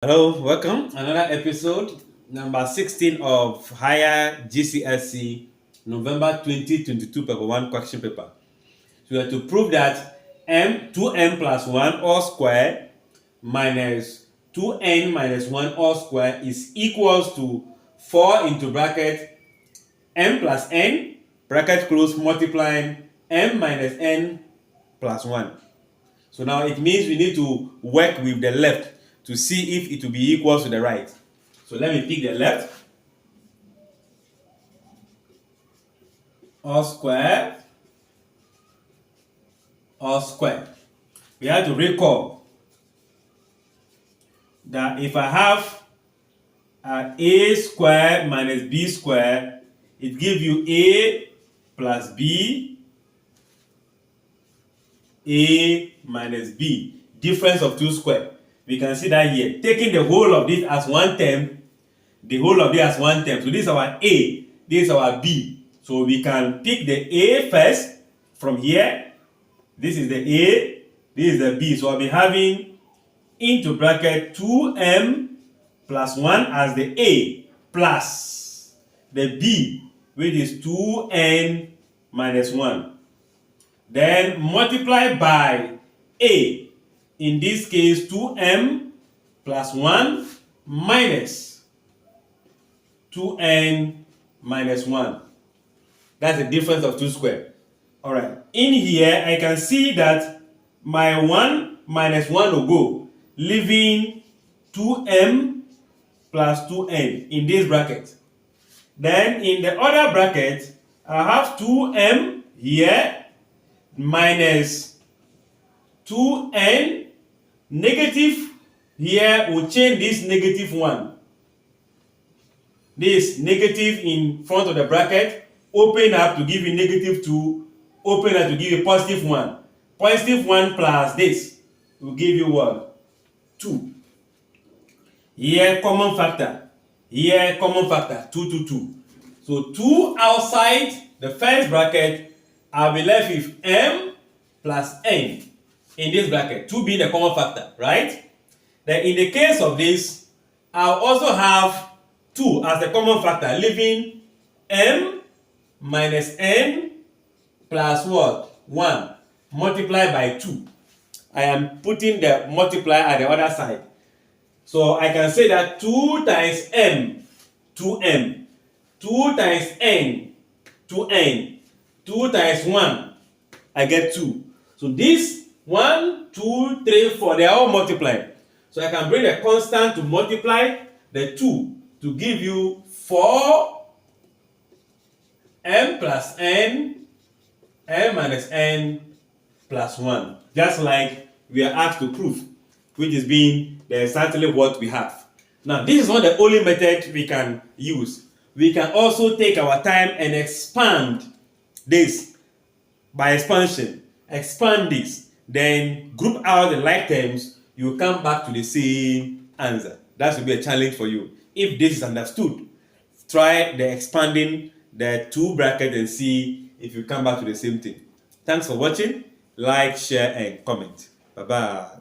Hello, welcome. Another episode, number 16 of Higher GCSE November 2022 paper 1 question paper. So we have to prove that 2n plus 1 all square minus 2n minus 1 all square is equals to 4 into bracket m plus n bracket close multiplying m minus n plus 1. So now it means we need to work with the left to see if it will be equal to the right. So let me pick the left. All square. All square. We have to recall that if I have a square minus b square, it gives you a plus b, a minus b, difference of two square. We can see that here. Taking the whole of this as one term, the whole of this as one term. So this is our a, this is our b. So we can pick the a first from here. This is the a, this is the b. So I'll be having into bracket 2m plus 1 as the a plus the b, which is 2n minus 1. Then multiply by a. In this case, 2m plus 1 minus 2n minus 1. That's the difference of two square. All right. In here, I can see that my 1 minus 1 will go, leaving 2m plus 2n in this bracket. Then in the other bracket, I have 2m here minus 2n. Negative here will change this negative 1. This negative in front of the bracket, open up to give you negative 2, open up to give you positive 1. Positive 1 plus this will give you what? 2. Here common factor. Here common factor. 2, 2, 2. So 2 outside the first bracket, I'll be left with m plus n in this bracket. 2 being the common factor, right? Then in the case of this, I'll also have 2 as the common factor, leaving m minus n plus what? 1 multiplied by 2. I am putting the multiplier at the other side. So I can say that 2 times m, 2m, 2 times n, 2n, 2 times 1, I get 2. So this 1, 2, 3, 4, they are all multiplied. So I can bring the constant to multiply the 2 to give you 4 m plus n, m minus n plus 1. Just like we are asked to prove, which is being exactly what we have. Now, this is not the only method we can use. We can also take our time and expand this by expansion. Expand this. Then group out the like terms, you come back to the same answer. That should be a challenge for you. If this is understood, try the expanding the two brackets and see if you come back to the same thing. Thanks for watching. Like, share, and comment. Bye-bye.